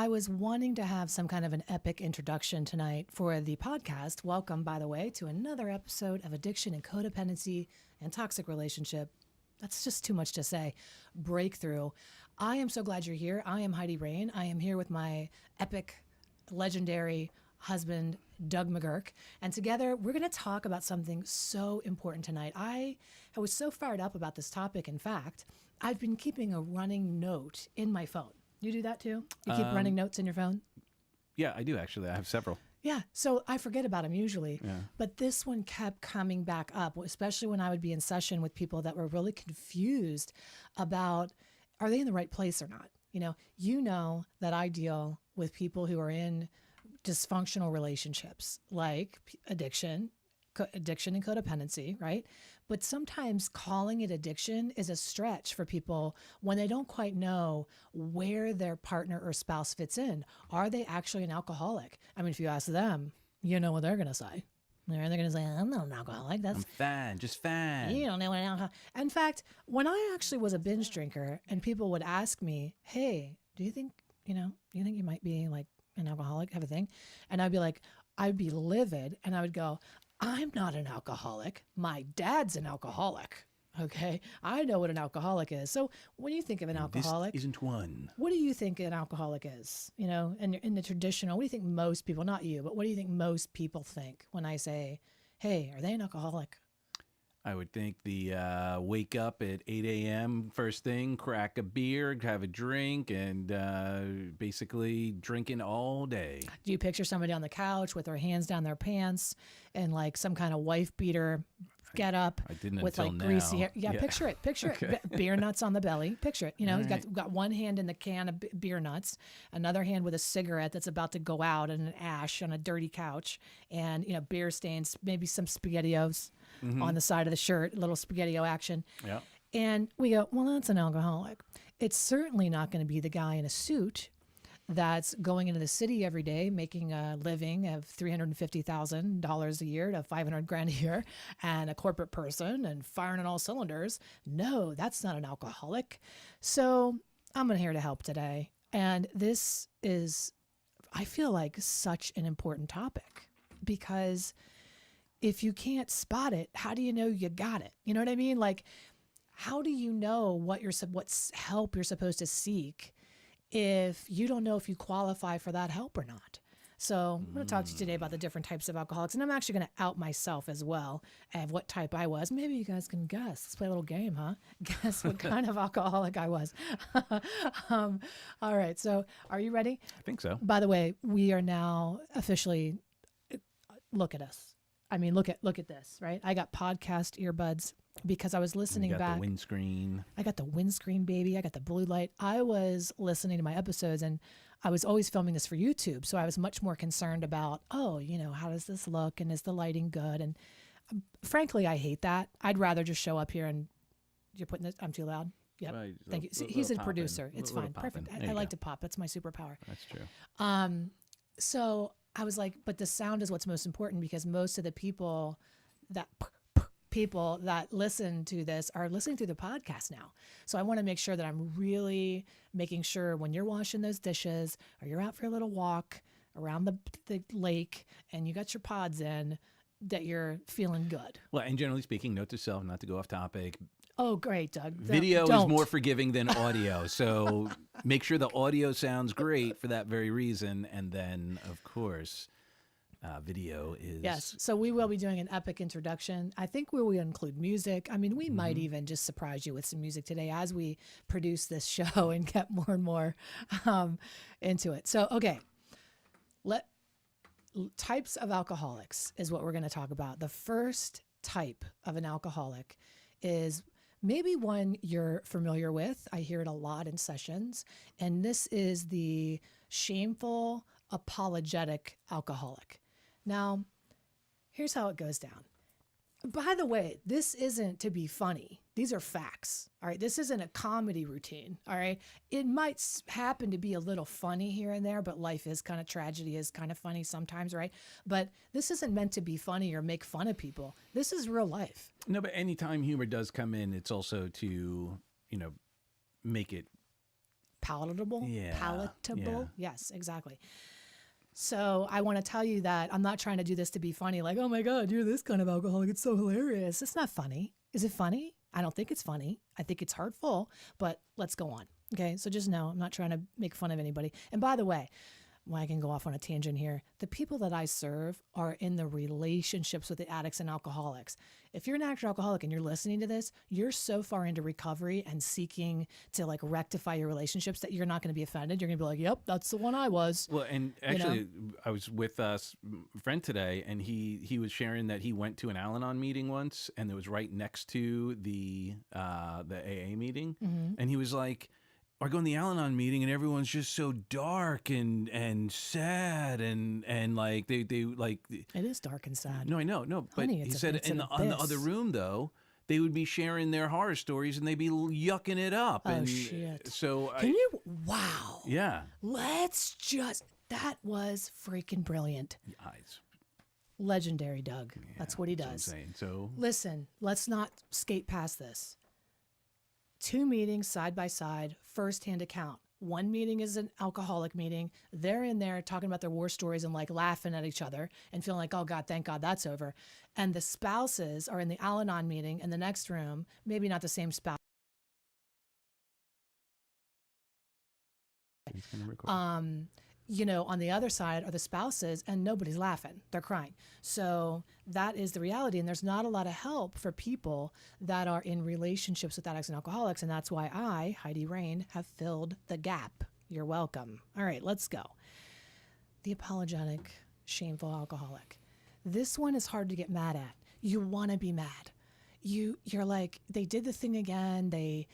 I was wanting to have some kind of an epic introduction tonight for the podcast. Welcome, by the way, to another episode of Addiction and Codependency and Toxic Relationship. That's just too much to say. Breakthrough. I am so glad you're here. I am Heidi Rain. I am here with my epic, legendary husband, Doug McGurk. And together, we're going to talk about something so important tonight. I was so fired up about this topic. In fact, I've been keeping a running note in my phone. You do that too? You keep running notes in your phone? Yeah, I do actually. I have several. Yeah, so I forget about them usually. Yeah. But this one kept coming back up, especially when I would be in session with people that were really confused about, are they in the right place or not? You know that I deal with people who are in dysfunctional relationships like addiction and codependency, right? But sometimes calling it addiction is a stretch for people when they don't quite know where their partner or spouse fits in. Are they actually an alcoholic? I mean, if you ask them, you know what they're going to say. They're going to say, I'm not an alcoholic. I'm fine, just fine. You don't know what an alcoholic. In fact, when I actually was a binge drinker and people would ask me, hey, do you think you might be like an alcoholic, have a thing? And I'd be like, I'd be livid and I would go, I'm not an alcoholic. My dad's an alcoholic. Okay. I know what an alcoholic is. So when you think of an alcoholic, this isn't one. What do you think an alcoholic is? And in the traditional, what do you think most people, not you, but what do you think most people think when I say, hey, are they an alcoholic? I would think the wake up at 8 a.m. first thing, crack a beer, have a drink, and basically drinking all day. Do you picture somebody on the couch with their hands down their pants and like some kind of wife beater get up I didn't with until like now. greasy hair? Yeah, picture it. Okay. Beer nuts on the belly. Picture it. He's right. got one hand in the can of beer nuts, another hand with a cigarette that's about to go out and an ash on a dirty couch, and beer stains, maybe some SpaghettiOs on the side of the shirt, a little SpaghettiO action. Yeah. And we go, well, that's an alcoholic. It's certainly not going to be the guy in a suit that's going into the city every day, making a living of $350,000 a year to $500,000 a year, and a corporate person and firing on all cylinders. No, that's not an alcoholic. So I'm here to help today. And this is, I feel like, such an important topic because if you can't spot it, how do you know you got it? You know what I mean? Like, how do you know what help you're supposed to seek if you don't know if you qualify for that help or not? So I'm going to talk to you today about the different types of alcoholics, and I'm actually going to out myself as well of what type I was. Maybe you guys can guess. Let's play a little game, huh? Guess what kind of alcoholic I was. All right. So are you ready? I think so. By the way, we are now officially, look at us. I mean, look at this, right? I got podcast earbuds because I was listening you got back. The windscreen. I got the windscreen, baby. I got the blue light. I was listening to my episodes and I was always filming this for YouTube. So I was much more concerned about, how does this look? And is the lighting good? And frankly, I hate that. I'd rather just show up here and you're putting this, I'm too loud. Yep. Well, Thank you. See, he's a producer. It's fine. Perfect. I like to pop. That's my superpower. That's true. So I was like, but the sound is what's most important because most of the people that listen to this are listening through the podcast now. So I want to make sure that I'm really making sure when you're washing those dishes or you're out for a little walk around the lake and you got your pods in, that you're feeling good. Well, and generally speaking, note to self, not to go off topic. Oh, great, Doug. Video is more forgiving than audio. So make sure the audio sounds great for that very reason. And then, of course, video is... Yes. So we will be doing an epic introduction. I think we will include music. I mean, we might even just surprise you with some music today as we produce this show and get more and more into it. So, okay. Types of alcoholics is what we're going to talk about. The first type of an alcoholic is maybe one you're familiar with. I hear it a lot in sessions. And this is the shameful, apologetic alcoholic. Now, here's how it goes down. By the way, this isn't to be funny. These are facts. All right. This isn't a comedy routine. All right. It might happen to be a little funny here and there, but life is kind of tragedy is kind of funny sometimes. Right. But this isn't meant to be funny or make fun of people. This is real life. No, but anytime humor does come in, it's also to, make it palatable. Yeah, Palatable. yeah. Yes, exactly. So I want to tell you that I'm not trying to do this to be funny, like, oh my God, you're this kind of alcoholic. It's so hilarious. It's not funny. Is it funny? I don't think it's funny. I think it's hurtful, but let's go on. Okay. So just know I'm not trying to make fun of anybody. And by the way, well, I can go off on a tangent here. The people that I serve are in the relationships with the addicts and alcoholics. If you're an addict or alcoholic and you're listening to this, you're so far into recovery and seeking to like rectify your relationships that you're not going to be offended. You're going to be like, yep, that's the one I was. Well, and actually, I was with a friend today, and he was sharing that he went to an Al-Anon meeting once, and it was right next to the AA meeting, and he was like, I go in the Al-Anon meeting and everyone's just so dark and sad and like they like it is dark and sad. No, I know, no, but Honey, he said it's on the other room though, they would be sharing their horror stories and they'd be yucking it up. Oh and shit! So can you? Wow. Yeah. Let's just. That was freaking brilliant. Legendary, Doug. Yeah, that's what he does. That's what I'm saying. So listen, let's not skate past this. 2 meetings side by side, firsthand account. One meeting is an alcoholic meeting. They're in there talking about their war stories and like laughing at each other and feeling like, oh God, thank God that's over. And the spouses are in the Al-Anon meeting in the next room, maybe not the same spouse. On the other side are the spouses and nobody's laughing. They're crying. So that is the reality. And there's not a lot of help for people that are in relationships with addicts and alcoholics. And that's why I, Heidi Rain, have filled the gap. You're welcome. All right, let's go. The apologetic, shameful alcoholic. This one is hard to get mad at. You want to be mad. You're like, they did the thing again. They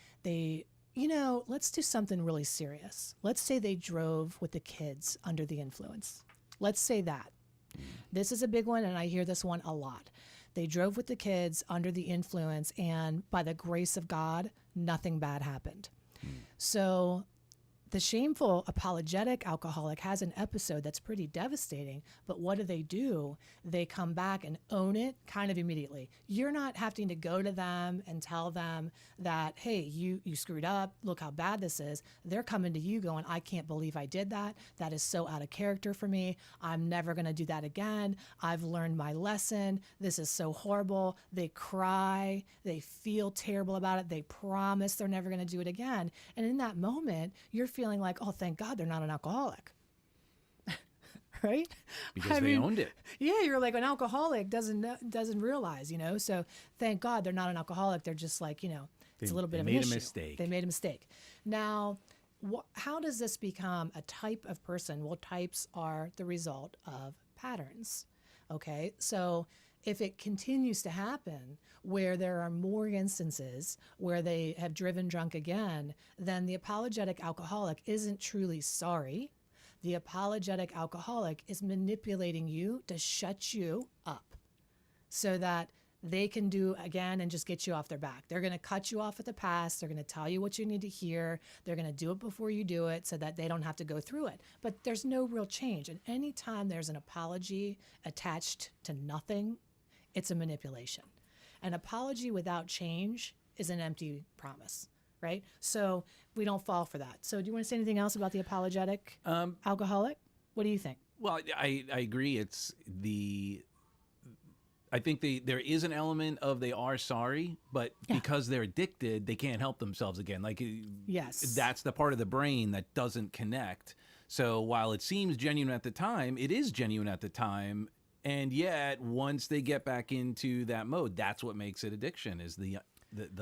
let's do something really serious. Let's say they drove with the kids under the influence. Let's say that. This is a big one, and I hear this one a lot. They drove with the kids under the influence, and by the grace of God, nothing bad happened. So the shameful apologetic alcoholic has an episode that's pretty devastating, but what do? They come back and own it kind of immediately. You're not having to go to them and tell them that, hey, you screwed up. Look how bad this is. They're coming to you going, I can't believe I did that. That is so out of character for me. I'm never going to do that again. I've learned my lesson. This is so horrible. They cry. They feel terrible about it. They promise they're never going to do it again. And in that moment, you're feeling like, oh, thank God they're not an alcoholic. Right? Because they owned it. Yeah, you're like, an alcoholic doesn't realize, so thank God they're not an alcoholic. They're just like, it's a little bit of an issue. They made a mistake. Now, how does this become a type of person? Well, types are the result of patterns. Okay, so if it continues to happen where there are more instances where they have driven drunk again, then the apologetic alcoholic isn't truly sorry. The apologetic alcoholic is manipulating you to shut you up so that they can do again and just get you off their back. They're going to cut you off at the pass. They're going to tell you what you need to hear. They're going to do it before you do it so that they don't have to go through it. But there's no real change. And anytime there's an apology attached to nothing, it's a manipulation. An apology without change is an empty promise, right? So we don't fall for that. So do you want to say anything else about the apologetic alcoholic? What do you think? Well, I agree. I think there is an element of they are sorry, but because they're addicted, they can't help themselves again. Like, yes, that's the part of the brain that doesn't connect. So while it seems genuine at the time, it is genuine at the time. And yet, once they get back into that mode, that's what makes it addiction, is the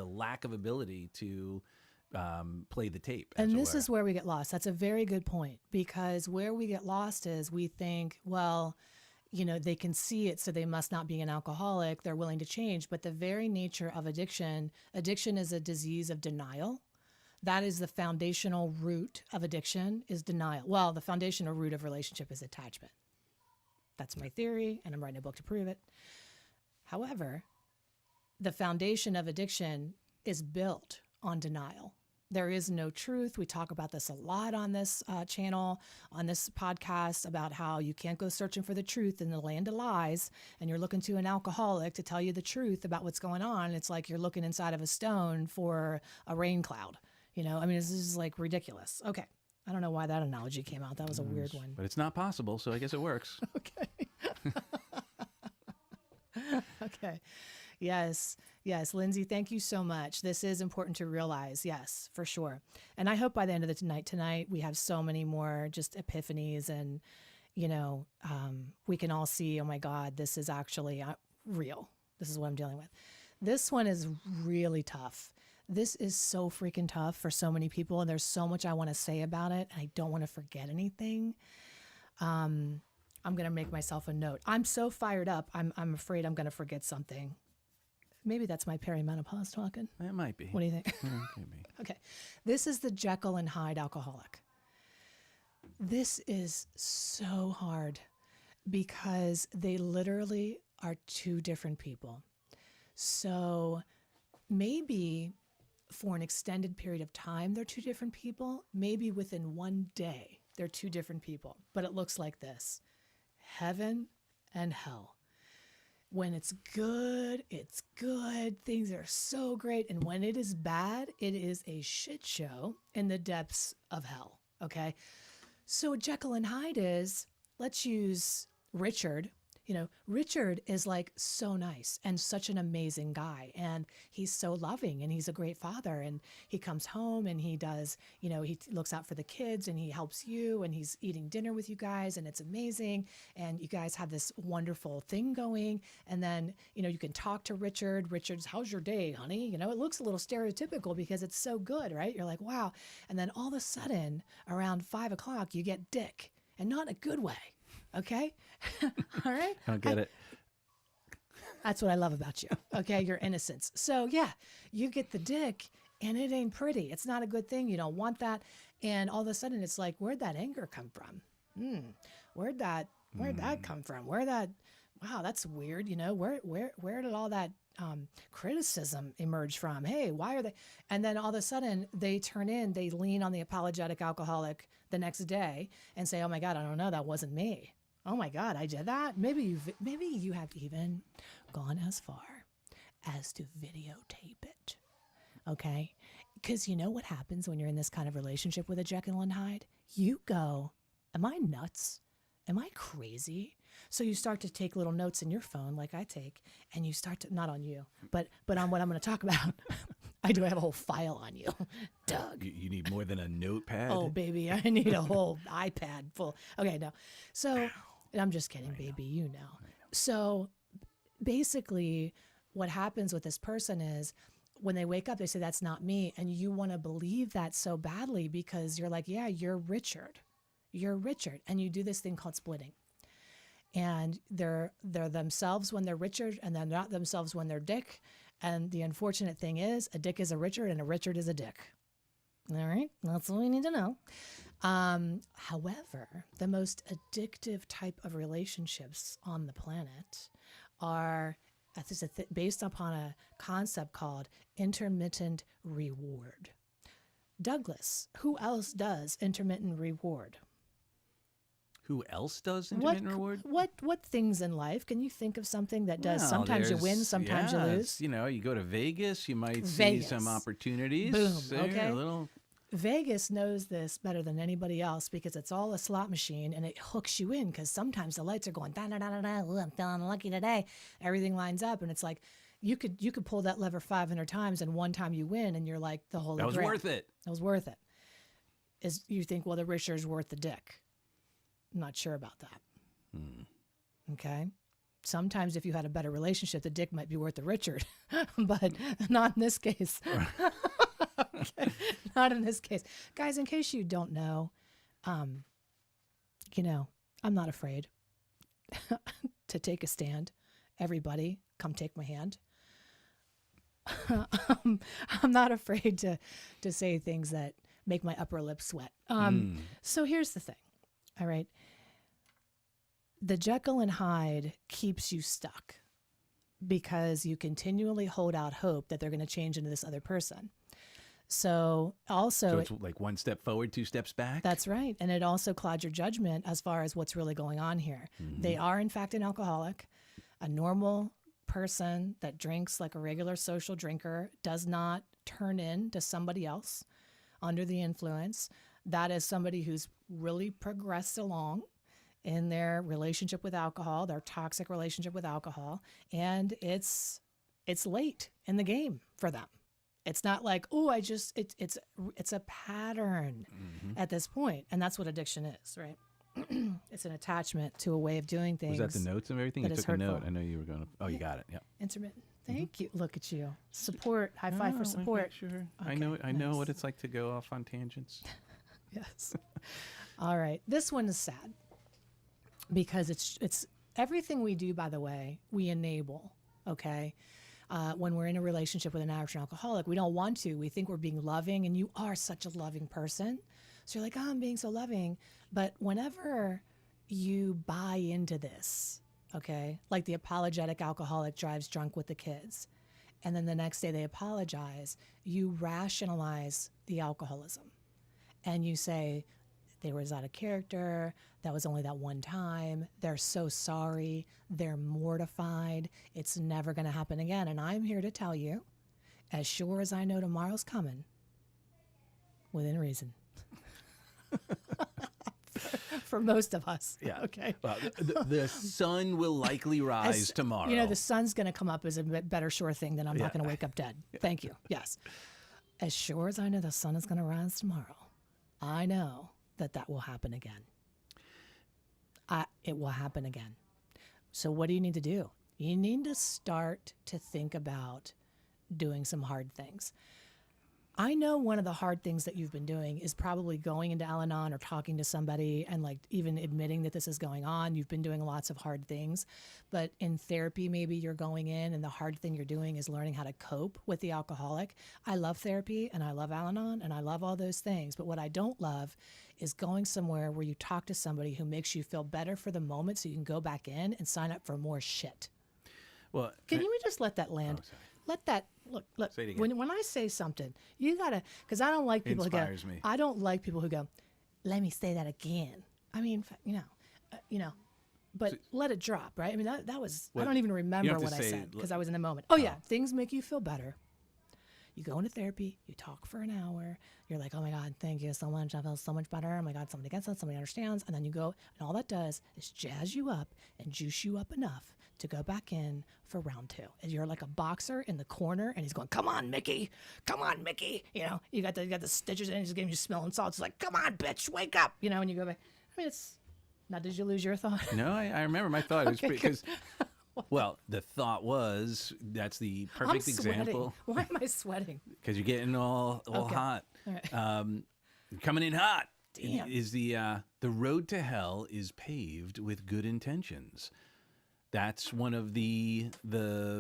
lack of ability to play the tape. And this is where we get lost. That's a very good point, because where we get lost is we think, well, they can see it, so they must not be an alcoholic. They're willing to change. But the very nature of addiction is a disease of denial. That is the foundational root of addiction, is denial. Well, the foundational root of relationship is attachment. That's my theory, and I'm writing a book to prove it. However, the foundation of addiction is built on denial. There is no truth. We talk about this a lot on this channel, on this podcast, about how you can't go searching for the truth in the land of lies, and you're looking to an alcoholic to tell you the truth about what's going on. It's like you're looking inside of a stone for a rain cloud. I mean, this is like ridiculous. Okay. I don't know why that analogy came out. That was a weird one. But it's not possible, so I guess it works. Okay. Okay. Yes. Yes. Lindsay, thank you so much. This is important to realize. Yes, for sure. And I hope by the end of the night tonight, we have so many more just epiphanies and, we can all see, oh my God, this is actually real. This is what I'm dealing with. This one is really tough. This is so freaking tough for so many people. And there's so much I want to say about it. And I don't want to forget anything. I'm going to make myself a note. I'm so fired up. I'm afraid I'm going to forget something. Maybe that's my perimenopause talking. It might be. What do you think? Maybe. Okay. This is the Jekyll and Hyde alcoholic. This is so hard because they literally are two different people. So maybe for an extended period of time, they're two different people. Maybe within one day, they're two different people. But it looks like this: heaven and hell. When it's good, it's good. Things are so great. And when it is bad, it is a shit show in the depths of hell. Okay. So Jekyll and Hyde is, let's use Richard. Richard is like so nice and such an amazing guy. And he's so loving and he's a great father. And he comes home and he does, he looks out for the kids and he helps you and he's eating dinner with you guys and it's amazing. And you guys have this wonderful thing going. And then, you can talk to Richard. Richard's, how's your day, honey? It looks a little stereotypical because it's so good, right? You're like, wow. And then all of a sudden around 5 o'clock, you get Dick, and not in a good way. Okay. All right. I don't get it. That's what I love about you. Okay. Your innocence. So yeah, you get the Dick and it ain't pretty. It's not a good thing. You don't want that. And all of a sudden it's like, where'd that anger come from? Where'd that come from? Wow, that's weird. Where did all that criticism emerge from? Hey, why are they? And then all of a sudden they lean on the apologetic alcoholic the next day and say, oh my God, I don't know. That wasn't me. Oh my God, I did that. Maybe you have even gone as far as to videotape it. Okay. Because you know what happens when you're in this kind of relationship with a Jekyll and Hyde? You go, am I nuts? Am I crazy? So you start to take little notes in your phone like I take, and you start to, not on you, but on what I'm going to talk about. I do have a whole file on you, Doug. You need more than a notepad? Oh, baby, I need a whole iPad full. Okay, no. So I'm just kidding, baby, you know. So basically what happens with this person is when they wake up, they say, that's not me. And you want to believe that so badly because you're like, yeah, you're Richard. You're Richard. And you do this thing called splitting. And they're themselves when they're Richard, and they're not themselves when they're Dick. And the unfortunate thing is a Dick is a Richard and a Richard is a Dick. All right. That's what we need to know. However, the most addictive type of relationships on the planet are based upon a concept called intermittent reward. Douglas, who else does intermittent reward? Who else does intermittent reward? What things in life? Can you think of something that does? Well, sometimes you win, sometimes you lose. You go to Vegas, you might see some opportunities. Boom. Okay. Vegas knows this better than anybody else because it's all a slot machine and it hooks you in because sometimes the lights are going da da da da da. Ooh, I'm feeling lucky today. Everything lines up and it's like you could pull that lever 500 times and one time you win and you're like the Holy Grail. That was worth it. That was worth it. Is you think, well, the Richard's worth the Dick. I'm not sure about that. Okay. Sometimes if you had a better relationship, the Dick might be worth the Richard, but not in this case. Okay. Not in this case. Guys, in case you don't know, I'm not afraid to take a stand. Everybody, come take my hand. I'm not afraid to say things that make my upper lip sweat. So here's the thing. All right. The Jekyll and Hyde keeps you stuck because you continually hold out hope that they're going to change into this other person. So it's like one step forward, 2 steps back. That's right. And it also clouds your judgment as far as what's really going on here. Mm-hmm. They are, in fact, an alcoholic. A normal person that drinks like a regular social drinker does not turn in to somebody else. under the influence. That is somebody who's really progressed along in their relationship with alcohol, their toxic relationship with alcohol, and it's late in the game for them. It's not like, oh, it's a pattern at this point, and that's what addiction is, right? It's an attachment to a way of doing things. Was that the notes of everything? You took a note. I know you were going to. Oh, you got it. Yeah. Intermittent. Thank you. Look at you. Support. High five for support. Sure. Okay, I know. I know nice. what it's like to go off on tangents. Yes. All right. This one is sad because it's everything we do, by the way, we enable. Okay. When we're in a relationship with an addict or alcoholic, we don't want to. We think we're being loving, and you are such a loving person. So you're like, oh, I'm being so loving. But whenever you buy into this, okay, like the apologetic alcoholic drives drunk with the kids, and then the next day they apologize, you rationalize the alcoholism. And you say, they was out of character, that was only that one time, they're so sorry, they're mortified, it's never going to happen again. And I'm here to tell you, as sure as I know tomorrow's coming, within reason. For most of us. Yeah. Okay. Well, the sun will likely rise tomorrow. You know, the sun's going to come up is a better sure thing than I'm not going to wake up dead. Thank you. Yes. As sure as I know the sun is going to rise tomorrow, I know that will happen again. It will happen again. So what do you need to do? You need to start to think about doing some hard things. I know one of the hard things that you've been doing is probably going into Al-Anon or talking to somebody and like even admitting that this is going on. You've been doing lots of hard things, but in therapy, maybe you're going in and the hard thing you're doing is learning how to cope with the alcoholic. I love therapy and I love Al-Anon and I love all those things. But what I don't love is going somewhere where you talk to somebody who makes you feel better for the moment so you can go back in and sign up for more shit. Well, can you just let that land? Let that look. Say it again. When I say something, you gotta, because I don't like people who go. Me. I don't like people who go. Let me say that again. I mean, but let it drop, right? I mean, that was. I don't even remember what I said because I was in the moment. Oh yeah, things make you feel better. You go into therapy, you talk for an hour. You're like, oh my God, thank you so much. I feel so much better. Oh my God, somebody gets it, somebody understands. And then you go, and all that does is jazz you up and juice you up enough to go back in for round two. And you're like a boxer in the corner, and he's going, come on, Mickey. Come on, Mickey. You know, you got the stitches, and he's giving you smelling salts. It's like, come on, bitch, wake up. You know, and you go back. I mean, it's, now, did you lose your thought? No, I remember my thought. It was because, well, the thought was, that's the perfect example. Why am I sweating? Because you're getting all hot. All right. Coming in hot. Damn. Is the road to hell is paved with good intentions. That's one of the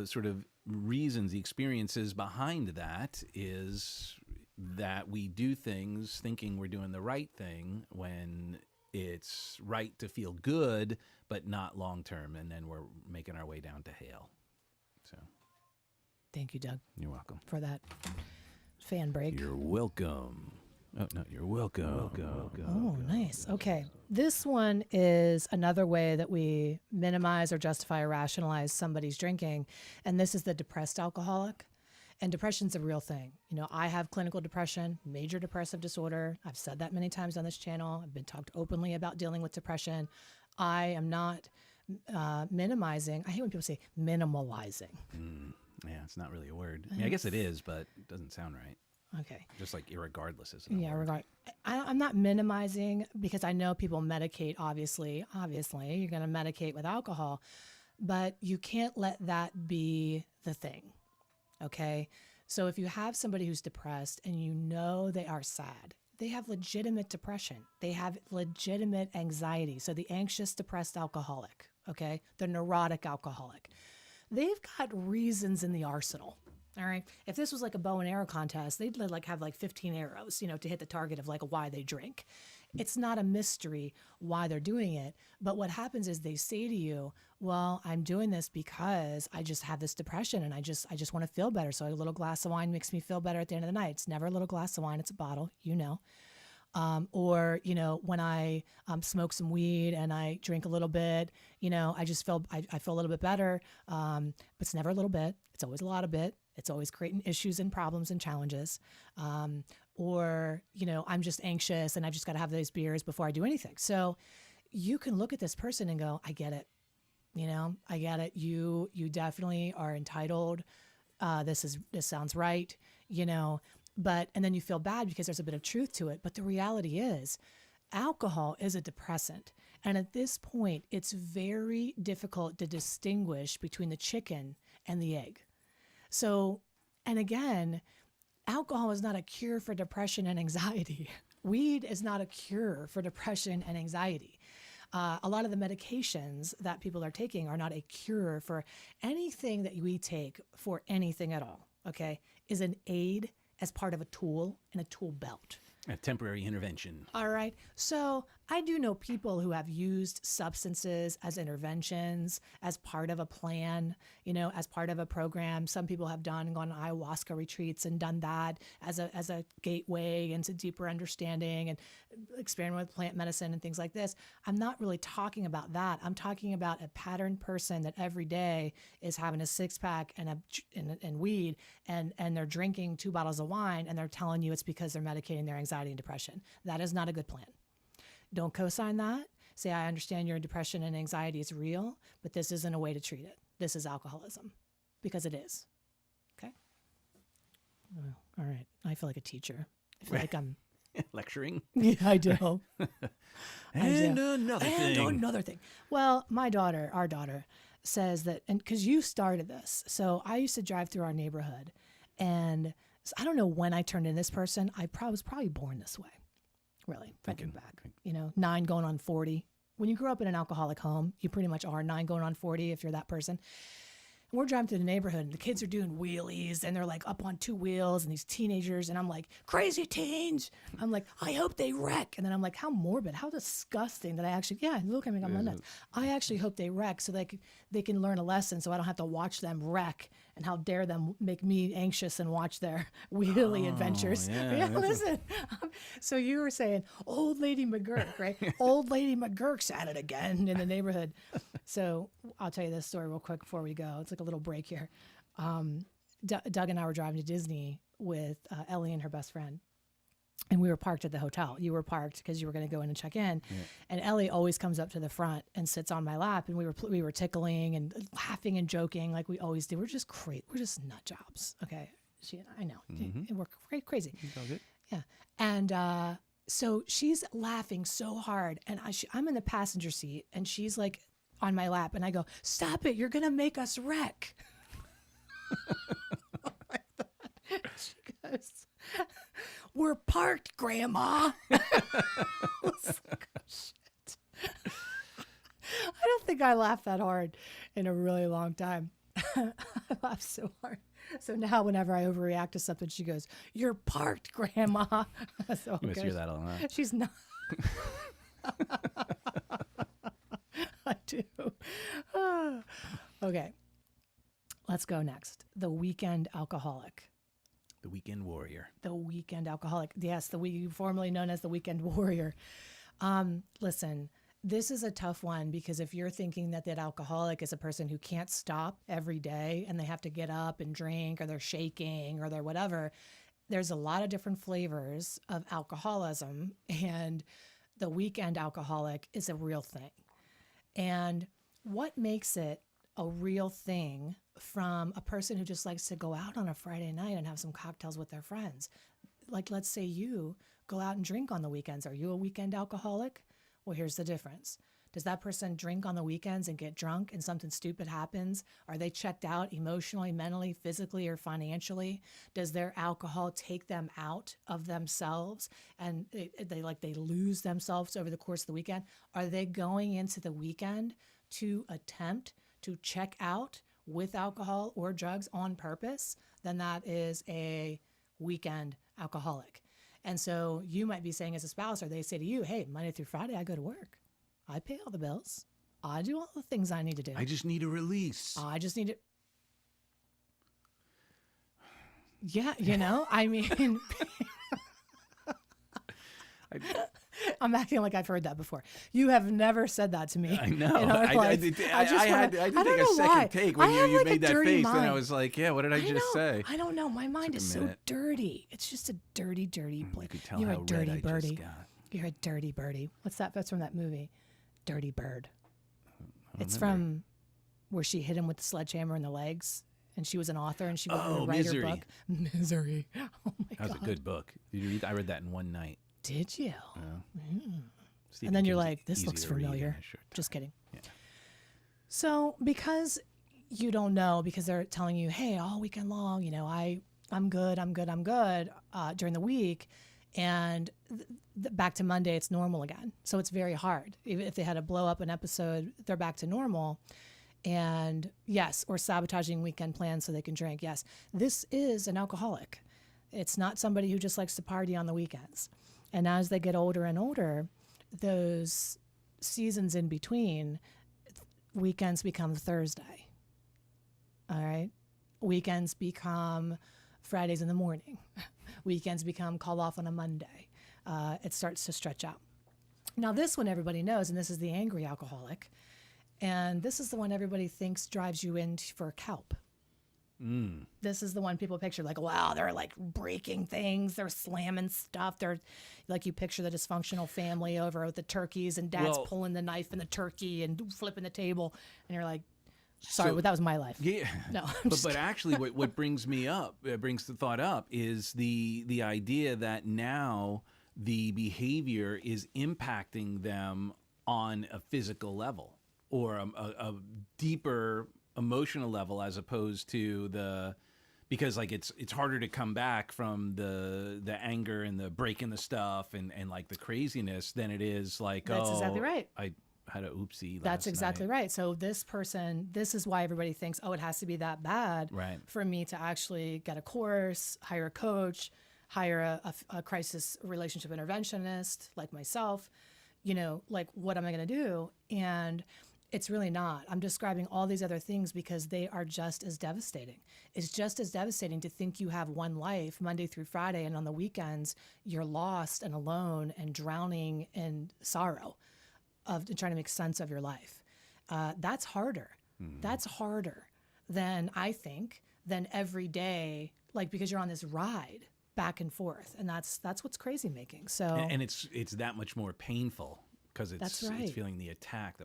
sort of reasons, the experiences behind that is that we do things thinking we're doing the right thing when it's right to feel good, but not long term. And then we're making our way down to hell. So, thank you, Doug. You're welcome. For that fan break. You're welcome. Oh, no, you're welcome. Oh, nice. Okay. This one is another way that we minimize or justify or rationalize somebody's drinking. And this is the depressed alcoholic. And depression's a real thing. You know, I have clinical depression, major depressive disorder. I've said that many times on this channel. I've been talked openly about dealing with depression. I am not minimizing. I hate when people say minimalizing. Yeah, it's not really a word. I mean, I guess it is, but it doesn't sound right. Okay. Just like irregardless isn't a word. I'm not minimizing because I know people medicate, obviously. You're going to medicate with alcohol, but you can't let that be the thing, okay? So if you have somebody who's depressed and you know they are sad, they have legitimate depression. They have legitimate anxiety. So the anxious, depressed alcoholic, okay? The neurotic alcoholic. They've got reasons in the arsenal. All right. If this was like a bow and arrow contest, they'd like have like 15 arrows, you know, to hit the target of like why they drink. It's not a mystery why they're doing it. But what happens is they say to you, well, I'm doing this because I just have this depression and I just want to feel better. So a little glass of wine makes me feel better at the end of the night. It's never a little glass of wine. It's a bottle, you know. Or, you know, when I smoke some weed and I drink a little bit, you know, I feel a little bit better. But it's never a little bit. It's always a lot of bit. It's always creating issues and problems and challenges. Or, I'm just anxious and I've just got to have those beers before I do anything. So you can look at this person and go, I get it. I get it. You definitely are entitled. This sounds right, and then you feel bad because there's a bit of truth to it. But the reality is alcohol is a depressant. And at this point, it's very difficult to distinguish between the chicken and the egg. So, and again, alcohol is not a cure for depression and anxiety. Weed is not a cure for depression and anxiety. A lot of the medications that people are taking are not a cure for anything that we take for anything at all, okay, is an aid as part of a tool and a tool belt. A temporary intervention. All right. So I do know people who have used substances as interventions, as part of a plan, as part of a program. Some people have gone on ayahuasca retreats and done that as a gateway into deeper understanding and experiment with plant medicine and things like this. I'm not really talking about that. I'm talking about a patterned person that every day is having a 6-pack and weed and they're drinking 2 bottles of wine and they're telling you it's because they're medicating their anxiety and depression. That is not a good plan. Don't co-sign that. Say, I understand your depression and anxiety is real, but this isn't a way to treat it. This is alcoholism, because it is. Okay? Oh, all right. I feel like a teacher. I feel like I'm... Lecturing? Yeah, I do. Another thing. Well, our daughter, says that, and because you started this, so I used to drive through our neighborhood, and I don't know when I turned into this person. I was probably born this way. Really, thinking back, 9 going on 40. When you grow up in an alcoholic home, you pretty much are 9 going on 40 if you're that person. And we're driving through the neighborhood and the kids are doing wheelies and they're like up on 2 wheels and these teenagers. And I'm like, crazy teens. I'm like, I hope they wreck. And then I'm like, how morbid, how disgusting that I actually, look at me, I'm nuts. I actually hope they wreck so they can learn a lesson so I don't have to watch them wreck. And how dare them make me anxious and watch their wheelie adventures. Yeah, listen. So you were saying old lady McGurk, right? Old lady McGurk's at it again in the neighborhood. So I'll tell you this story real quick before we go. It's like a little break here. Doug and I were driving to Disney with Ellie and her best friend. And we were parked at the hotel. You were parked because you were going to go in and check in. Yeah. And Ellie always comes up to the front and sits on my lap. And we were tickling and laughing and joking like we always do. We're just great. We're just nut jobs. Okay. I know. Mm-hmm. We're crazy. It's all good. Yeah. And so she's laughing so hard. And I'm in the passenger seat. And she's like on my lap. And I go, stop it. You're going to make us wreck. She goes... We're parked, Grandma. I was like, oh, shit. I don't think I laughed that hard in a really long time. I laughed so hard. So now whenever I overreact to something, she goes, you're parked, Grandma. So, you must hear that a lot. She's not. I do. Okay. Let's go next. The weekend alcoholic. The weekend warrior. The weekend alcoholic. Yes, formerly known as the weekend warrior. Listen, this is a tough one because if you're thinking that alcoholic is a person who can't stop every day and they have to get up and drink or they're shaking or they're whatever, there's a lot of different flavors of alcoholism, and the weekend alcoholic is a real thing. And what makes it a real thing from a person who just likes to go out on a Friday night and have some cocktails with their friends? Like, let's say you go out and drink on the weekends. Are you a weekend alcoholic? Well, here's the difference. Does that person drink on the weekends and get drunk and something stupid happens? Are they checked out emotionally, mentally, physically, or financially? Does their alcohol take them out of themselves and they lose themselves over the course of the weekend? Are they going into the weekend to attempt to check out with alcohol or drugs on purpose? Then that is a weekend alcoholic. And so you might be saying as a spouse, or they say to you, hey, Monday through Friday, I go to work. I pay all the bills. I do all the things I need to do. I just need a release. I just need it. Yeah, I mean, I'm acting like I've heard that before. You have never said that to me. I know. In our I life. did I had to don't take a know second why. take I when have you like a made that dirty face. mind. And I was like, yeah, what did I just say? I don't know. My mind Took a is so minute. dirty. It's just a dirty place. You could tell You're how a dirty red I birdie. just got. You're a dirty birdie. What's that? That's from that movie, Dirty Bird. I don't It's remember. from where she hit him with the sledgehammer in the legs, and she was an author, and she was going Oh, to write Misery. her book. Misery. Oh my That was God. a good book. Did you read? I read that in one night. Did you? Stephen And then you're King's like, this easy looks to read in familiar. a short time. Just kidding. Yeah. So because you don't know, because they're telling you, hey, all weekend long, I'm good during the week, and back to Monday, it's normal again. So it's very hard. Even if they had to blow up an episode, they're back to normal. And yes, or sabotaging weekend plans so they can drink. Yes, this is an alcoholic. It's not somebody who just likes to party on the weekends. And as they get older and older, those seasons in between, weekends become Thursday. All right. Weekends become Fridays in the morning. Weekends become call off on a Monday. It starts to stretch out. Now, this one everybody knows, and this is the angry alcoholic. And this is the one everybody thinks drives you in for kelp. This is the one people picture like, wow, they're like breaking things. They're slamming stuff. They're like, you picture the dysfunctional family over with the turkeys and dad's pulling the knife in the turkey and flipping the table. And you're like, sorry, but that was my life. Yeah. No, but actually what brings the thought up is the idea that now the behavior is impacting them on a physical level or a deeper emotional level, as opposed to because like it's harder to come back from the anger and the breaking the stuff and like the craziness than it is like, that's exactly right. I had a oopsie. That's exactly right. So this is why everybody thinks, oh, it has to be that bad for me to actually get a course, hire a coach, hire a crisis relationship interventionist like myself, like what am I going to do? And it's really not. I'm describing all these other things because they are just as devastating. It's just as devastating to think you have one life Monday through Friday, and on the weekends you're lost and alone and drowning in sorrow of trying to make sense of your life. That's harder. That's harder than every day, like, because you're on this ride back and forth, and that's what's crazy making. So and it's that much more painful. Because it's feeling the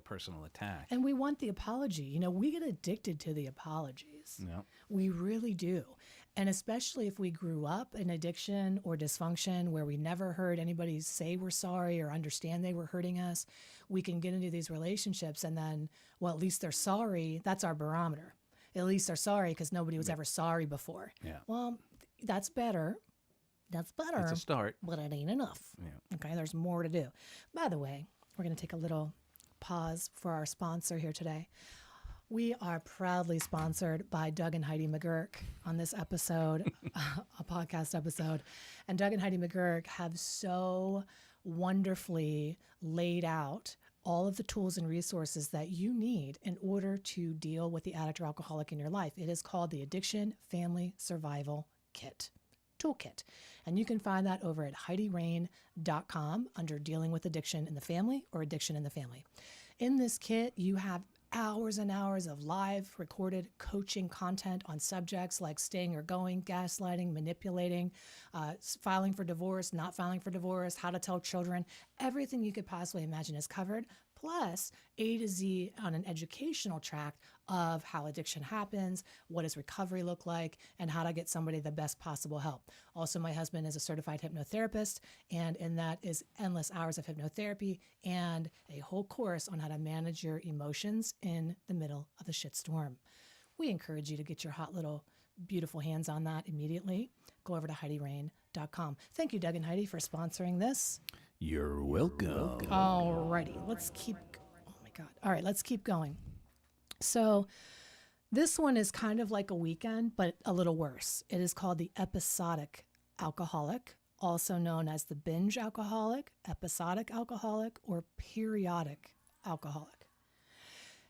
personal attack. And we want the apology. We get addicted to the apologies. Yep. We really do. And especially if we grew up in addiction or dysfunction where we never heard anybody say we're sorry or understand they were hurting us, we can get into these relationships and then, well, at least they're sorry. That's our barometer. At least they're sorry because nobody was ever sorry before. Yeah. Well, that's better. That's better. It's a start. But it ain't enough. Yeah. Okay, there's more to do. By the way, we're going to take a little pause for our sponsor here today. We are proudly sponsored by Doug and Heidi McGurk on this episode, a podcast episode. And Doug and Heidi McGurk have so wonderfully laid out all of the tools and resources that you need in order to deal with the addict or alcoholic in your life. It is called the Addiction Family Survival Kit. Toolkit. And you can find that over at HeidiRain.com under Dealing with Addiction in the Family or Addiction in the Family. In this kit, you have hours and hours of live recorded coaching content on subjects like staying or going, gaslighting, manipulating, filing for divorce, not filing for divorce, how to tell children. Everything you could possibly imagine is covered, plus A to Z on an educational track of how addiction happens, what does recovery look like, and how to get somebody the best possible help. Also, my husband is a certified hypnotherapist, and in that is endless hours of hypnotherapy and a whole course on how to manage your emotions in the middle of a shitstorm. We encourage you to get your hot little beautiful hands on that immediately. Go over to HeidiRain.com. Thank you, Doug and Heidi, for sponsoring this. You're welcome. Alrighty, let's keep going. So this one is kind of like a weekend, but a little worse. It is called the episodic alcoholic, also known as the binge alcoholic, episodic alcoholic, or periodic alcoholic.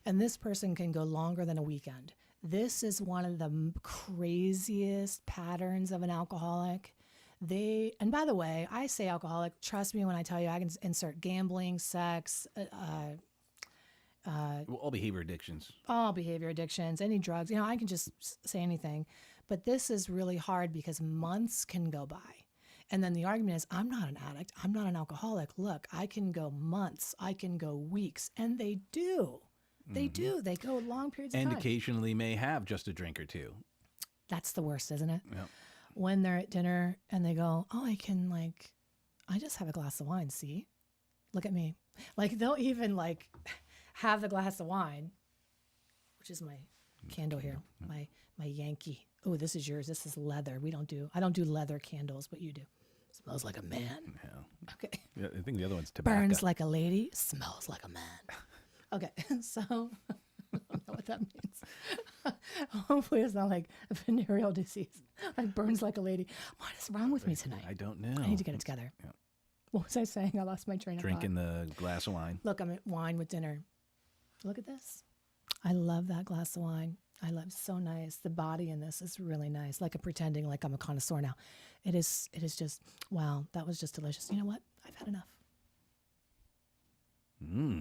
And this person can go longer than a weekend. This is one of the craziest patterns of an alcoholic. And by the way, I say alcoholic, trust me when I tell you, I can insert gambling, sex, Well, all behavior addictions. all behavior addictions, any drugs, I can just say anything. But this is really hard because months can go by. And then the argument is, I'm not an addict. I'm not an alcoholic. Look, I can go months. I can go weeks. And they do. They do. They go long periods of time. And occasionally may have just a drink or two. That's the worst, isn't it? Yep. When they're at dinner and they go, oh, I just have a glass of wine. See, look at me. Like they'll even have the glass of wine, which is my candle here, my Yankee. Oh, this is yours. This is leather. I don't do leather candles, but you do. Smells like a man. Yeah. Okay. Yeah, I think the other one's tobacco. Burns like a lady, smells like a man. Okay, so I don't know what that means. Hopefully it's not like a venereal disease. Like burns like a lady. What is wrong with me tonight? I don't know. I need to get it together. Yeah. What was I saying? I lost my train of thought. Drinking the glass of wine. Look, I'm at wine with dinner. Look at this. I love that glass of wine. I love it. So nice. The body in this is really nice. Like I'm pretending like I'm a connoisseur now. It is just, wow, that was just delicious. You know what? I've had enough.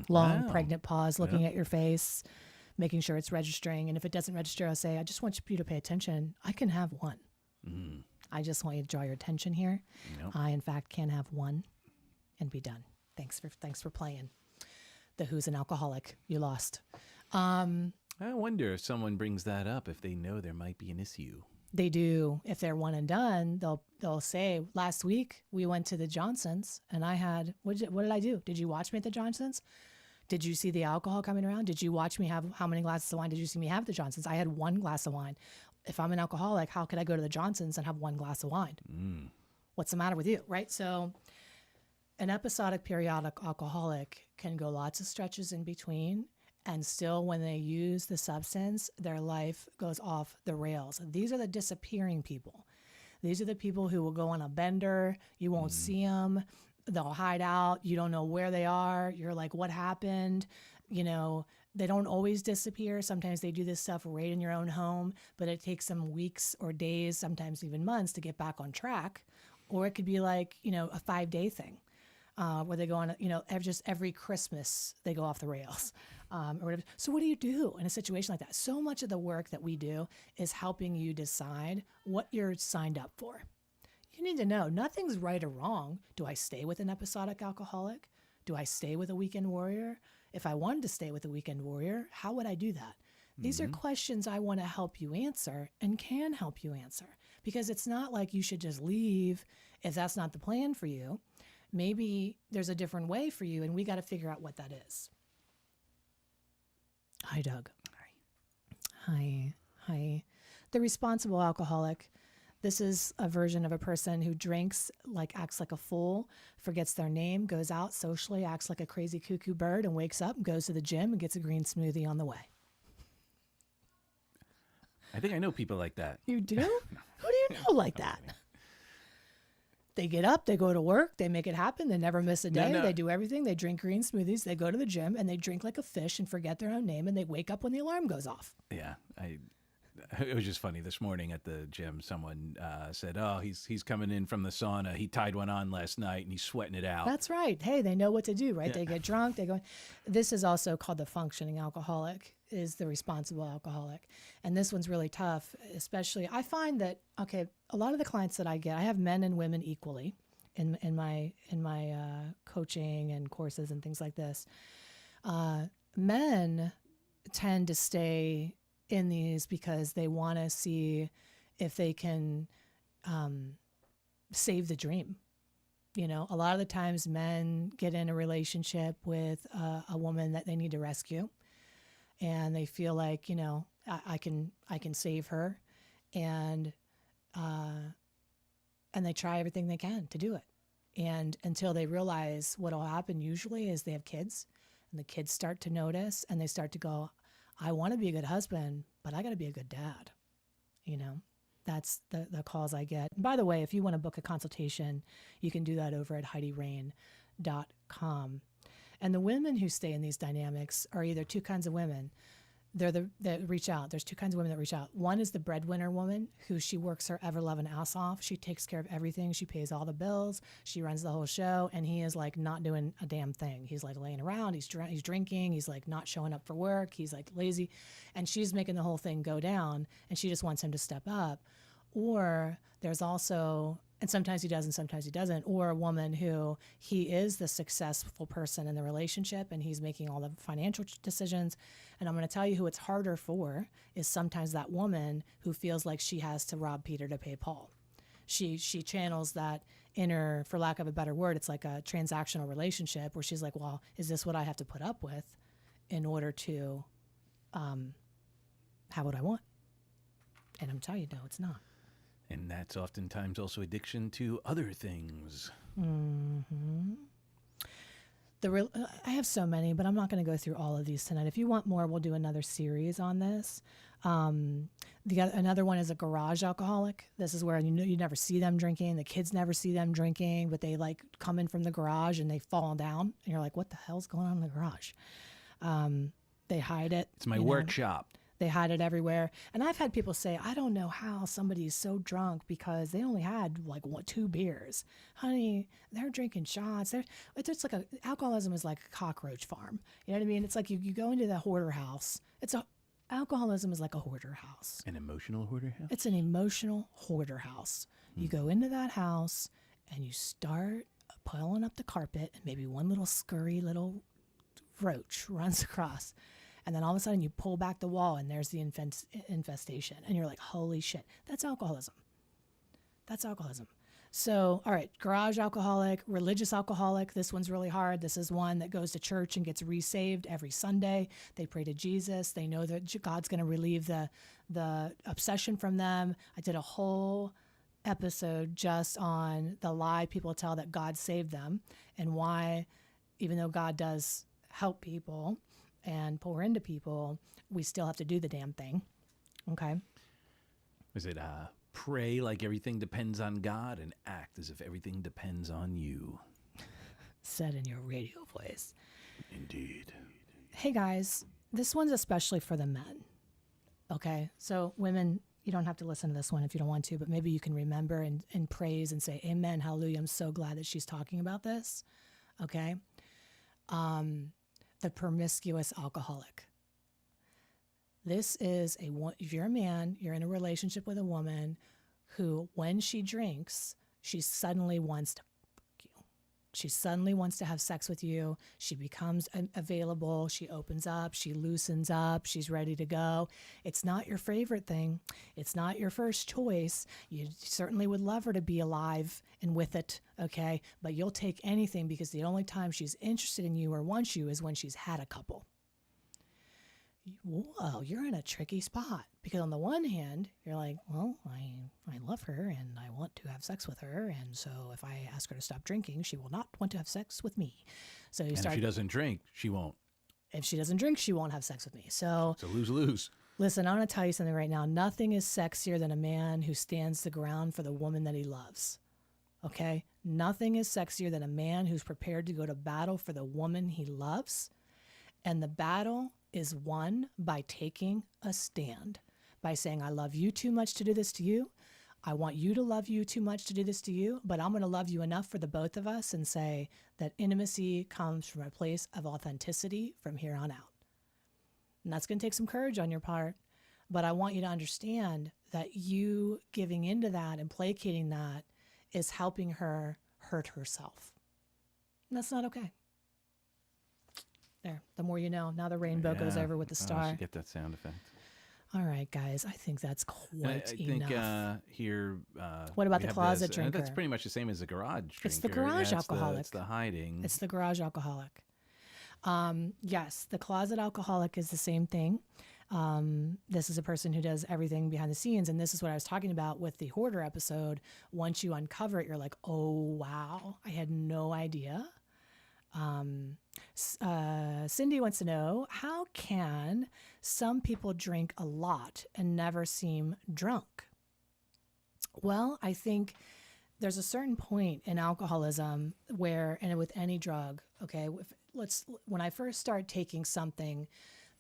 Long, pregnant pause, looking at your face, making sure it's registering. And if it doesn't register, I'll say, I just want you to pay attention. I can have one. I just want you to draw your attention here. Yep. I, in fact, can have one and be done. Thanks for playing. The Who's an Alcoholic. You lost. I wonder if someone brings that up, if they know there might be an issue. They do. If they're one and done, they'll say, last week we went to the Johnsons and I had, what did I do? Did you watch me at the Johnsons? Did you see the alcohol coming around? Did you watch me have, how many glasses of wine did you see me have at the Johnsons? I had one glass of wine. If I'm an alcoholic, how could I go to the Johnsons and have one glass of wine? What's the matter with you, right? So an episodic periodic alcoholic can go lots of stretches in between. And still, when they use the substance, their life goes off the rails. These are the disappearing people. These are the people who will go on a bender. You won't see them. They'll hide out. You don't know where they are. You're like, what happened? They don't always disappear. Sometimes they do this stuff right in your own home, but it takes them weeks or days, sometimes even months to get back on track. Or it could be like, a 5-day thing where they go on, just every Christmas they go off the rails. Or whatever. So what do you do in a situation like that? So much of the work that we do is helping you decide what you're signed up for. You need to know nothing's right or wrong. Do I stay with an episodic alcoholic? Do I stay with a weekend warrior? If I wanted to stay with a weekend warrior, how would I do that? These are questions I want to help you answer and can help you answer, because it's not like you should just leave if that's not the plan for you. Maybe there's a different way for you, and we got to figure out what that is. Hi, Doug. Hi. The responsible alcoholic. This is a version of a person who drinks, acts like a fool, forgets their name, goes out socially, acts like a crazy cuckoo bird, and wakes up and goes to the gym and gets a green smoothie on the way. I think I know people like that. You do? Who do you know like that? They get up, they go to work, they make it happen, they never miss a day, They do everything, they drink green smoothies, they go to the gym, and they drink like a fish and forget their own name, and they wake up when the alarm goes off. Yeah, it was just funny this morning at the gym. Someone said, "Oh, he's coming in from the sauna. He tied one on last night, and he's sweating it out." That's right. Hey, they know what to do, right? Yeah. They get drunk, they go. This is also called the functioning alcoholic, is the responsible alcoholic. And this one's really tough, especially, I find that, a lot of the clients that I get, I have men and women equally in my coaching and courses and things like this. Men tend to stay in these because they want to see if they can save the dream. A lot of the times men get in a relationship with a woman that they need to rescue, and they feel like, I can save her, and they try everything they can to do it. And until they realize what will happen usually is they have kids, and the kids start to notice, and they start to go, I want to be a good husband, but I got to be a good dad. That's the calls I get. And by the way, if you want to book a consultation, you can do that over at HeidiRain.com. And the women who stay in these dynamics are either two kinds of women. that reach out. There's two kinds of women that reach out. One is the breadwinner woman who she works her ever loving ass off. She takes care of everything. She pays all the bills. She runs the whole show, and he is like not doing a damn thing. He's like laying around. He's drinking. He's like not showing up for work. He's like lazy, and she's making the whole thing go down. And she just wants him to step up. Or there's also, and sometimes he does and sometimes he doesn't, or a woman who he is the successful person in the relationship and he's making all the financial decisions. And I'm going to tell you who it's harder for is sometimes that woman who feels like she has to rob Peter to pay Paul. She channels that inner, for lack of a better word, it's like a transactional relationship where she's like, well, is this what I have to put up with in order to have what I want? And I'm telling you, no, it's not. And that's oftentimes also addiction to other things. Mm-hmm. I have so many, but I'm not going to go through all of these tonight. If you want more, we'll do another series on this. Another one is a garage alcoholic. This is where you never see them drinking. The kids never see them drinking, but they like come in from the garage and they fall down. And you're like, what the hell's going on in the garage? They hide it. It's my workshop. They hide it everywhere. And I've had people say, I don't know how somebody is so drunk because they only had like 2 beers. Honey, they're drinking shots. It's like alcoholism is like a cockroach farm. You know what I mean? It's like you go into the hoarder house. Alcoholism is like a hoarder house. An emotional hoarder house? It's an emotional hoarder house. You go into that house and you start piling up the carpet and maybe one little scurry little roach runs across. And then all of a sudden you pull back the wall and there's the infestation. And you're like, holy shit, that's alcoholism. That's alcoholism. So, all right, garage alcoholic, religious alcoholic. This one's really hard. This is one that goes to church and gets resaved every Sunday. They pray to Jesus. They know that God's going to relieve the obsession from them. I did a whole episode just on the lie people tell that God saved them and why, even though God does help people and pour into people, we still have to do the damn thing. Okay. Is it pray like everything depends on God and act as if everything depends on you? Said in your radio voice. Indeed. Hey guys, this one's especially for the men. Okay. So women, you don't have to listen to this one if you don't want to, but maybe you can remember and praise and say, amen, hallelujah. I'm so glad that she's talking about this. Okay. The promiscuous alcoholic. This is if you're a man, you're in a relationship with a woman who, when she drinks, she suddenly wants to fuck you. She suddenly wants to have sex with you. She becomes available. She opens up. She loosens up. She's ready to go. It's not your favorite thing. It's not your first choice. You certainly would love her to be alive and with it, okay? But you'll take anything because the only time she's interested in you or wants you is when she's had a couple. Whoa, you're in a tricky spot because on the one hand, you're like, well, I love her and I want to have sex with her. And so if I ask her to stop drinking, she will not want to have sex with me. So if she doesn't drink, she won't. If she doesn't drink, she won't have sex with me. So it's a lose-lose. Listen, I want to tell you something right now. Nothing is sexier than a man who stands the ground for the woman that he loves. Okay? Nothing is sexier than a man who's prepared to go to battle for the woman he loves. And the battle is won by taking a stand, by saying, I love you too much to do this to you. I want you to love you too much to do this to you, but I'm going to love you enough for the both of us and say that intimacy comes from a place of authenticity from here on out. And that's going to take some courage on your part, but I want you to understand that you giving into that and placating that is helping her hurt herself. And that's not okay. There, the more you know. Now the rainbow goes over with the star. I should get that sound effect. All right, guys. I think that's quite enough. I think here... what about the closet drinker? That's pretty much the same as the garage drinker. It's the garage alcoholic. It's the hiding. It's the garage alcoholic. Yes, the closet alcoholic is the same thing. This is a person who does everything behind the scenes. And this is what I was talking about with the hoarder episode. Once you uncover it, you're like, oh, wow, I had no idea. Cindy wants to know, how can some people drink a lot and never seem drunk? Well, I think there's a certain point in alcoholism where, and with any drug, okay, when I first start taking something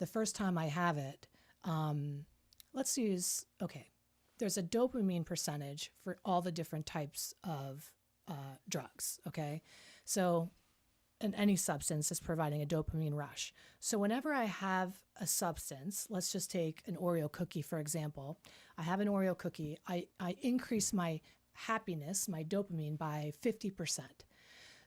the first time I have it, let's use, okay, there's a dopamine percentage for all the different types of drugs, okay? So, and any substance is providing a dopamine rush. So whenever I have a substance, let's just take an Oreo cookie, for example. I have an Oreo cookie. I increase my happiness, my dopamine, by 50%.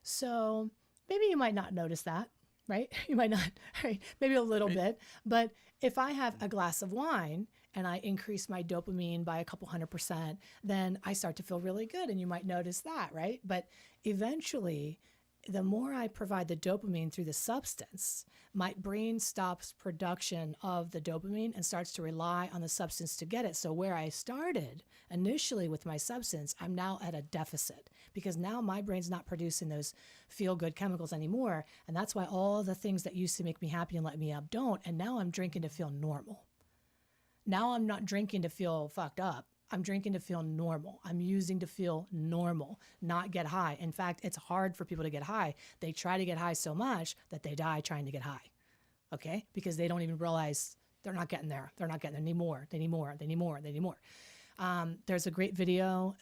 So maybe you might not notice that, right? You might not, right? Maybe a little bit. But if I have a glass of wine and I increase my dopamine by a couple 100%, then I start to feel really good. And you might notice that, right? But eventually, the more I provide the dopamine through the substance, my brain stops production of the dopamine and starts to rely on the substance to get it. So where I started initially with my substance, I'm now at a deficit because now my brain's not producing those feel-good chemicals anymore. And that's why all the things that used to make me happy and let me up don't. And now I'm drinking to feel normal. Now I'm not drinking to feel fucked up. I'm drinking to feel normal. I'm using to feel normal, not get high. In fact, it's hard for people to get high. They try to get high so much that they die trying to get high, okay? Because they don't even realize they're not getting there. They're not getting there anymore. They need more. They need more. They need more. There's a great video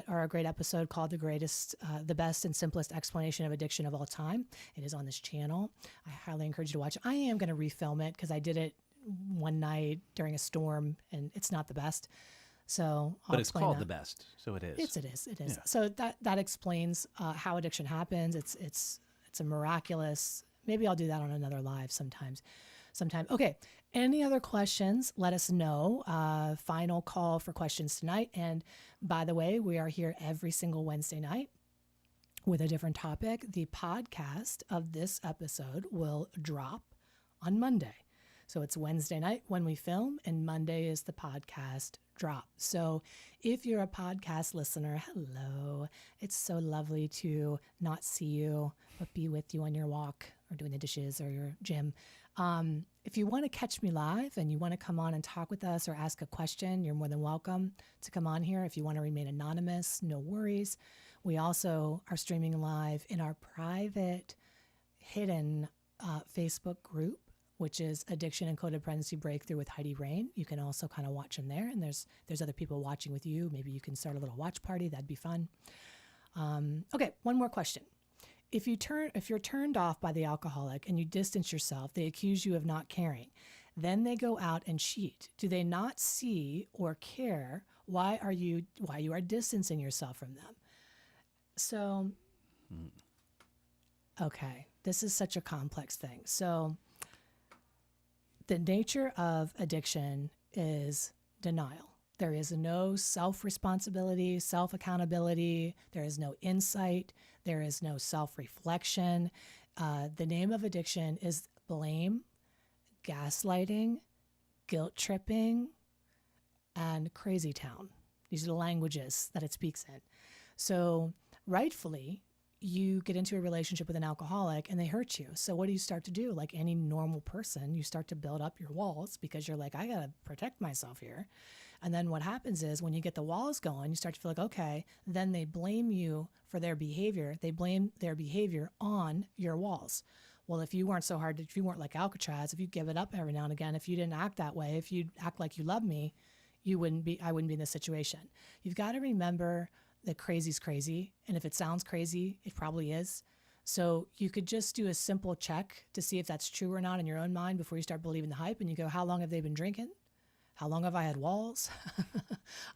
or a great episode called The Best and Simplest Explanation of Addiction of All Time. It is on this channel. I highly encourage you to watch it. I am going to refilm it because I did it one night during a storm and it's not the best. So, but it's called The Best, so it is. It is. Yeah. So that explains how addiction happens. It's a miraculous. Maybe I'll do that on another live sometime. Okay. Any other questions? Let us know. Final call for questions tonight. And by the way, we are here every single Wednesday night with a different topic. The podcast of this episode will drop on Monday. So it's Wednesday night when we film, and Monday is the podcast drop. So if you're a podcast listener, hello. It's so lovely to not see you, but be with you on your walk or doing the dishes or your gym. If you want to catch me live and you want to come on and talk with us or ask a question, you're more than welcome to come on here. If you want to remain anonymous, no worries. We also are streaming live in our private hidden Facebook group, which is Addiction and Codependency Breakthrough with Heidi Rain. You can also kind of watch in there, and there's other people watching with you. Maybe you can start a little watch party. That'd be fun. Okay, one more question. If you're turned off by the alcoholic and you distance yourself, they accuse you of not caring. Then they go out and cheat. Do they not see or care why you are distancing yourself from them? So, okay, this is such a complex thing. So, the nature of addiction is denial. There is no self-responsibility, self-accountability. There is no insight. There is no self-reflection. The name of addiction is blame, gaslighting, guilt tripping, and crazy town. These are the languages that it speaks in. So rightfully, you get into a relationship with an alcoholic and they hurt you. So what do you start to do? Like any normal person, you start to build up your walls because you're like, I got to protect myself here. And then what happens is when you get the walls going, you start to feel like, okay, then they blame you for their behavior. They blame their behavior on your walls. Well, if you weren't so hard, if you weren't like Alcatraz, if you give it up every now and again, if you didn't act that way, if you act like you love me, I wouldn't be in this situation. You've got to remember that crazy's crazy. And if it sounds crazy, it probably is. So you could just do a simple check to see if that's true or not in your own mind before you start believing the hype. And you go, how long have they been drinking? How long have I had walls?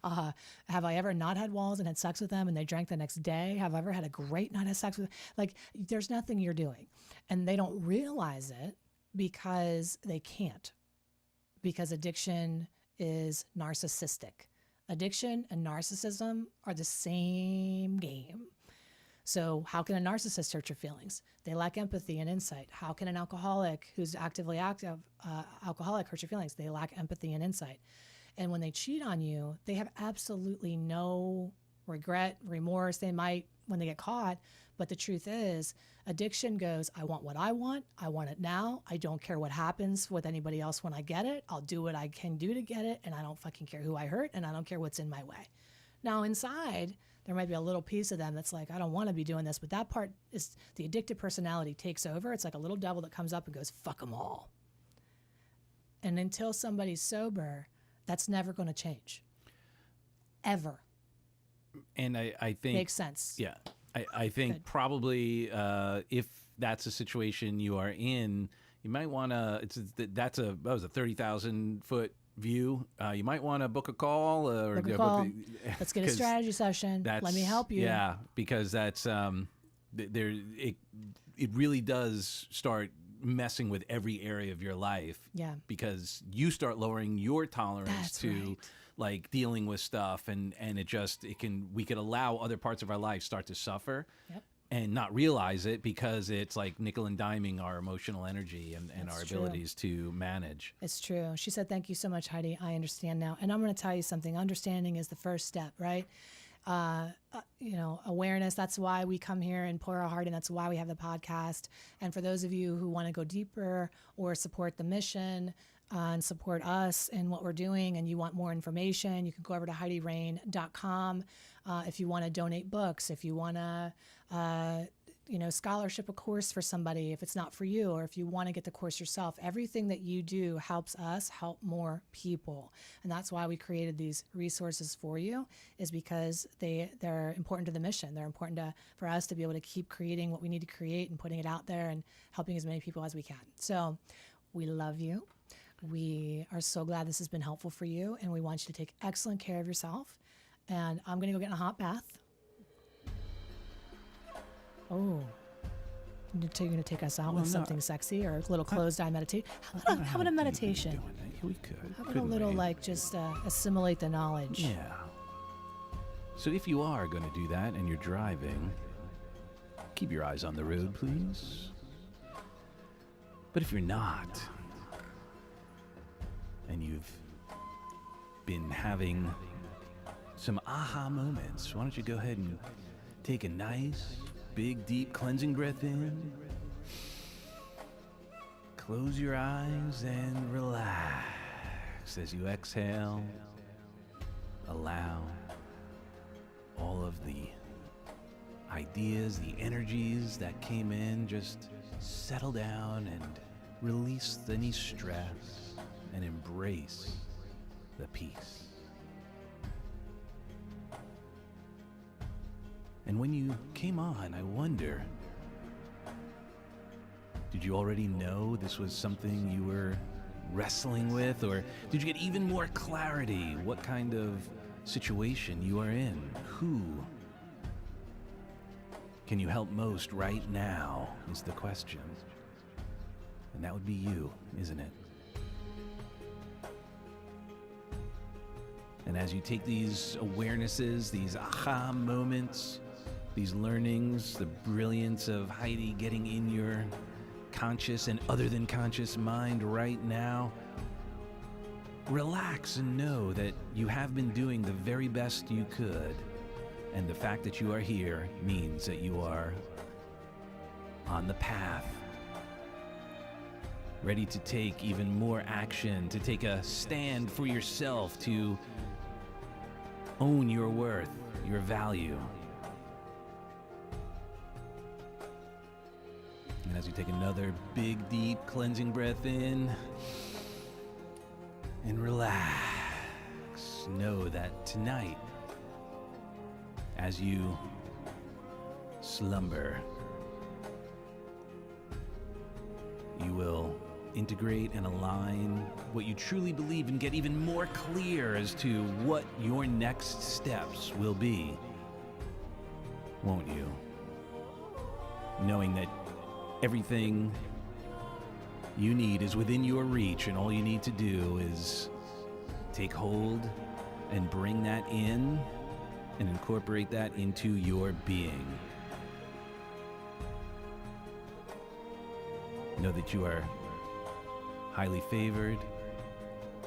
Have I ever not had walls and had sex with them and they drank the next day? Have I ever had a great night of sex with them? Like, there's nothing you're doing. And they don't realize it because they can't. Because addiction is narcissistic. Addiction and narcissism are the same game. So how can a narcissist hurt your feelings? They lack empathy and insight. How can an alcoholic who's actively active alcoholic hurt your feelings? They lack empathy and insight. And when they cheat on you, they have absolutely no regret, remorse. They might when they get caught. But the truth is, addiction goes, I want what I want it now. I don't care what happens with anybody else when I get it. I'll do what I can do to get it, and I don't fucking care who I hurt, and I don't care what's in my way. Now, inside, there might be a little piece of them that's like, I don't want to be doing this, but that part is the addictive personality takes over. It's like a little devil that comes up and goes, fuck them all. And until somebody's sober, that's never going to change. Ever. And I think Makes sense. Yeah, I think Good. probably if that's a situation you are in, you might want to. That was a 30,000-foot view. You might want to book a call or Book a call. Let's get a 'cause strategy session. Let me help you. Yeah, because that's it really does start messing with every area of your life. Yeah. Because you start lowering your tolerance That's to right. like dealing with stuff, and we could allow other parts of our life start to suffer. Yep. And not realize it because it's like nickel and diming our emotional energy and our That's true. abilities to manage. It's true. She said, thank you so much, Heidi. I understand now. And I'm going to tell you something. Understanding is the first step, right? Awareness. That's why we come here and pour our heart, and that's why we have the podcast. And for those of you who want to go deeper or support the mission and support us in what we're doing, and you want more information, you can go over to HeidiRain.com. If you want to donate books, if you want to, scholarship a course for somebody, if it's not for you, or if you want to get the course yourself, everything that you do helps us help more people. And that's why we created these resources for you, is because they're important to the mission. They're important for us to be able to keep creating what we need to create and putting it out there and helping as many people as we can. So we love you. We are so glad this has been helpful for you, and we want you to take excellent care of yourself. And I'm going to go get in a hot bath. Oh, you're going to take us out with something sexy or a little closed eye meditation? How about a meditation? We could. How about a little, just assimilate the knowledge? Yeah. So if you are going to do that and you're driving, keep your eyes on the road, please. But if you're not, and you've been having some aha moments, why don't you go ahead and take a nice, big, deep cleansing breath in. Close your eyes and relax as you exhale. Allow all of the ideas, the energies that came in, just settle down and release any stress and embrace the peace. And when you came on, I wonder, did you already know this was something you were wrestling with, or did you get even more clarity what kind of situation you are in? Who can you help most right now is the question. And that would be you, isn't it? And as you take these awarenesses, these aha moments, these learnings, the brilliance of Heidi getting in your conscious and other than conscious mind right now, relax and know that you have been doing the very best you could. And the fact that you are here means that you are on the path, ready to take even more action, to take a stand for yourself, to own your worth, your value. And as you take another big, deep cleansing breath in and relax, know that tonight, as you slumber, you will integrate and align what you truly believe and get even more clear as to what your next steps will be, won't you? Knowing that everything you need is within your reach, and all you need to do is take hold and bring that in and incorporate that into your being. Know that you are highly favored,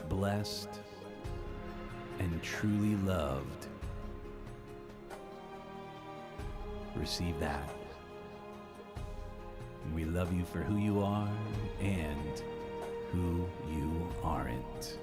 blessed, and truly loved. Receive that. We love you for who you are and who you aren't.